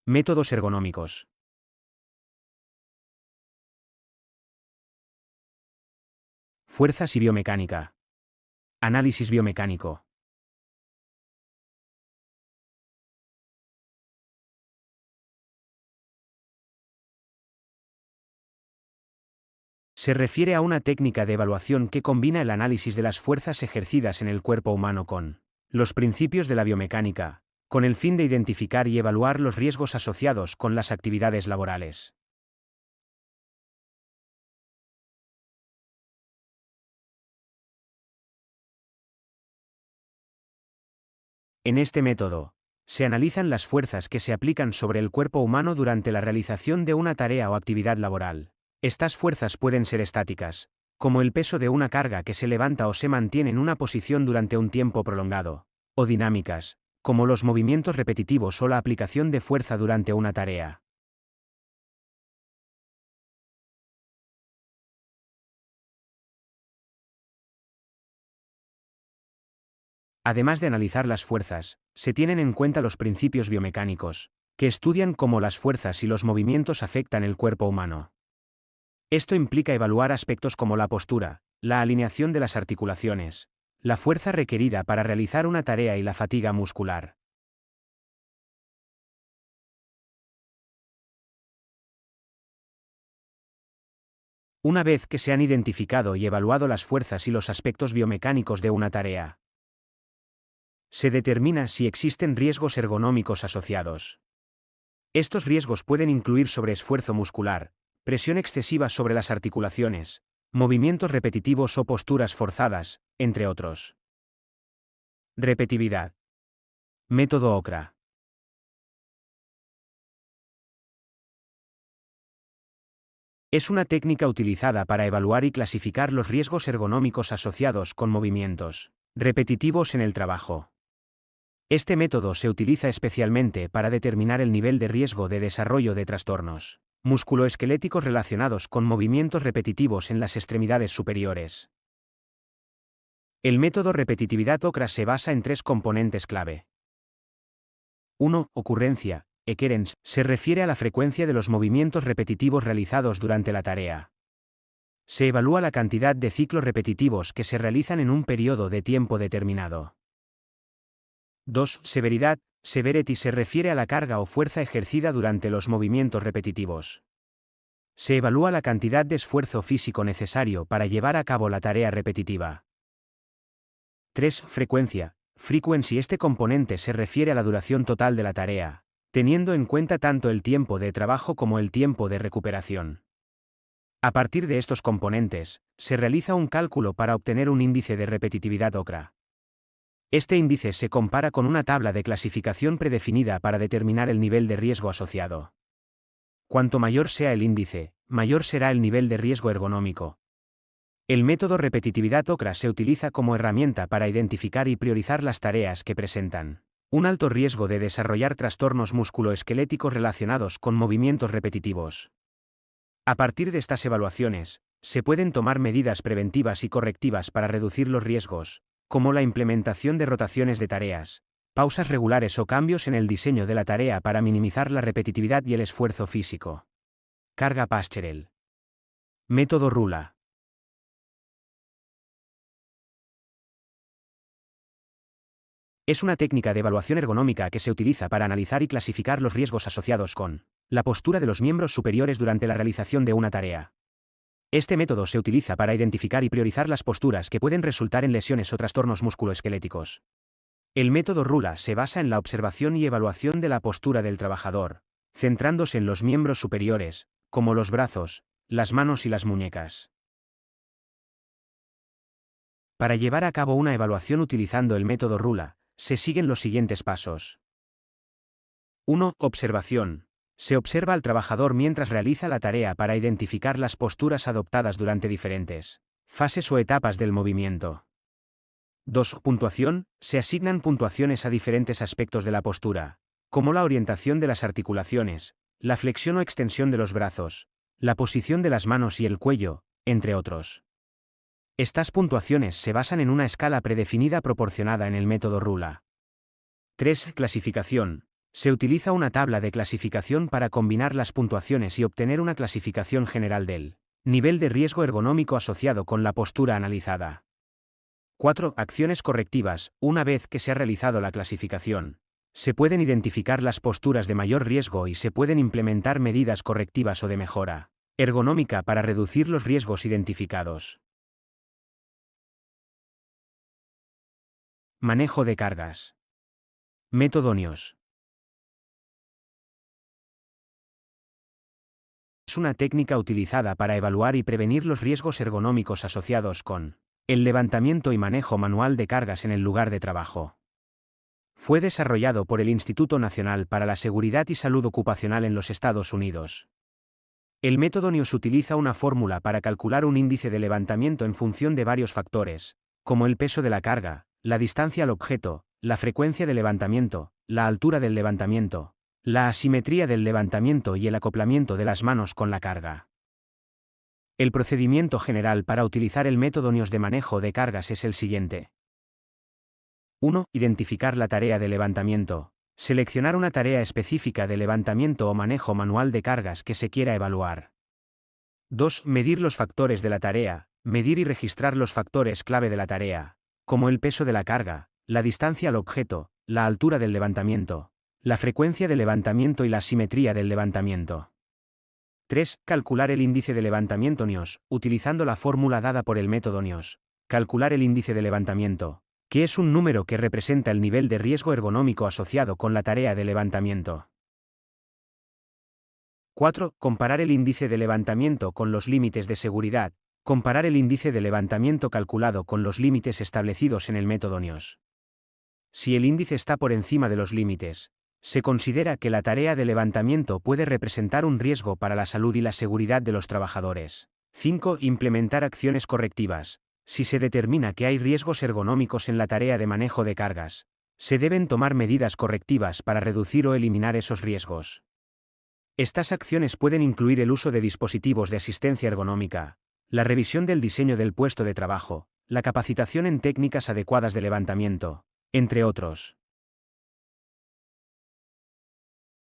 Métodos ergonómicos. Fuerzas y biomecánica. Análisis biomecánico. Se refiere a una técnica de evaluación que combina el análisis de las fuerzas ejercidas en el cuerpo humano con los principios de la biomecánica, con el fin de identificar y evaluar los riesgos asociados con las actividades laborales. En este método, se analizan las fuerzas que se aplican sobre el cuerpo humano durante la realización de una tarea o actividad laboral. Estas fuerzas pueden ser estáticas, como el peso de una carga que se levanta o se mantiene en una posición durante un tiempo prolongado, o dinámicas, como los movimientos repetitivos o la aplicación de fuerza durante una tarea. Además de analizar las fuerzas, se tienen en cuenta los principios biomecánicos, que estudian cómo las fuerzas y los movimientos afectan el cuerpo humano. Esto implica evaluar aspectos como la postura, la alineación de las articulaciones, la fuerza requerida para realizar una tarea y la fatiga muscular. Una vez que se han identificado y evaluado las fuerzas y los aspectos biomecánicos de una tarea, se determina si existen riesgos ergonómicos asociados. Estos riesgos pueden incluir sobreesfuerzo muscular, presión excesiva sobre las articulaciones, movimientos repetitivos o posturas forzadas, entre otros. Repetividad. Método OCRA. Es una técnica utilizada para evaluar y clasificar los riesgos ergonómicos asociados con movimientos repetitivos en el trabajo. Este método se utiliza especialmente para determinar el nivel de riesgo de desarrollo de trastornos musculoesqueléticos relacionados con movimientos repetitivos en las extremidades superiores. El método repetitividad OCRA se basa en tres componentes clave. 1. Ocurrencia. Occurrence se refiere a la frecuencia de los movimientos repetitivos realizados durante la tarea. Se evalúa la cantidad de ciclos repetitivos que se realizan en un periodo de tiempo determinado. 2. Severidad. Severity se refiere a la carga o fuerza ejercida durante los movimientos repetitivos. Se evalúa la cantidad de esfuerzo físico necesario para llevar a cabo la tarea repetitiva. 3. Frecuencia. Frequency. Este componente se refiere a la duración total de la tarea, teniendo en cuenta tanto el tiempo de trabajo como el tiempo de recuperación. A partir de estos componentes, se realiza un cálculo para obtener un índice de repetitividad OCRA. Este índice se compara con una tabla de clasificación predefinida para determinar el nivel de riesgo asociado. Cuanto mayor sea el índice, mayor será el nivel de riesgo ergonómico. El método repetitividad OCRA se utiliza como herramienta para identificar y priorizar las tareas que presentan un alto riesgo de desarrollar trastornos musculoesqueléticos relacionados con movimientos repetitivos. A partir de estas evaluaciones, se pueden tomar medidas preventivas y correctivas para reducir los riesgos, como la implementación de rotaciones de tareas, pausas regulares o cambios en el diseño de la tarea para minimizar la repetitividad y el esfuerzo físico. Carga Pasterel. Método Rula. Es una técnica de evaluación ergonómica que se utiliza para analizar y clasificar los riesgos asociados con la postura de los miembros superiores durante la realización de una tarea. Este método se utiliza para identificar y priorizar las posturas que pueden resultar en lesiones o trastornos musculoesqueléticos. El método Rula se basa en la observación y evaluación de la postura del trabajador, centrándose en los miembros superiores, como los brazos, las manos y las muñecas. Para llevar a cabo una evaluación utilizando el método Rula, se siguen los siguientes pasos. 1. Observación. Se observa al trabajador mientras realiza la tarea para identificar las posturas adoptadas durante diferentes fases o etapas del movimiento. 2. Puntuación. Se asignan puntuaciones a diferentes aspectos de la postura, como la orientación de las articulaciones, la flexión o extensión de los brazos, la posición de las manos y el cuello, entre otros. Estas puntuaciones se basan en una escala predefinida proporcionada en el método Rula. 3. Clasificación. Se utiliza una tabla de clasificación para combinar las puntuaciones y obtener una clasificación general del nivel de riesgo ergonómico asociado con la postura analizada. 4. Acciones correctivas. Una vez que se ha realizado la clasificación, se pueden identificar las posturas de mayor riesgo y se pueden implementar medidas correctivas o de mejora ergonómica para reducir los riesgos identificados. Manejo de cargas. Método NIOS. Es una técnica utilizada para evaluar y prevenir los riesgos ergonómicos asociados con el levantamiento y manejo manual de cargas en el lugar de trabajo. Fue desarrollado por el Instituto Nacional para la Seguridad y Salud Ocupacional en los Estados Unidos. El método NIOS utiliza una fórmula para calcular un índice de levantamiento en función de varios factores, como el peso de la carga, la distancia al objeto, la frecuencia de levantamiento, la altura del levantamiento, la asimetría del levantamiento y el acoplamiento de las manos con la carga. El procedimiento general para utilizar el método NIOS de manejo de cargas es el siguiente. 1. Identificar la tarea de levantamiento. Seleccionar una tarea específica de levantamiento o manejo manual de cargas que se quiera evaluar. 2. Medir los factores de la tarea. Medir y registrar los factores clave de la tarea, como el peso de la carga, la distancia al objeto, la altura del levantamiento, la frecuencia de levantamiento y la simetría del levantamiento. 3. Calcular el índice de levantamiento NIOS, utilizando la fórmula dada por el método NIOS. Calcular el índice de levantamiento, que es un número que representa el nivel de riesgo ergonómico asociado con la tarea de levantamiento. 4. Comparar el índice de levantamiento con los límites de seguridad. Comparar el índice de levantamiento calculado con los límites establecidos en el método NIOS. Si el índice está por encima de los límites, se considera que la tarea de levantamiento puede representar un riesgo para la salud y la seguridad de los trabajadores. 5. Implementar acciones correctivas. Si se determina que hay riesgos ergonómicos en la tarea de manejo de cargas, se deben tomar medidas correctivas para reducir o eliminar esos riesgos. Estas acciones pueden incluir el uso de dispositivos de asistencia ergonómica, la revisión del diseño del puesto de trabajo, la capacitación en técnicas adecuadas de levantamiento, entre otros.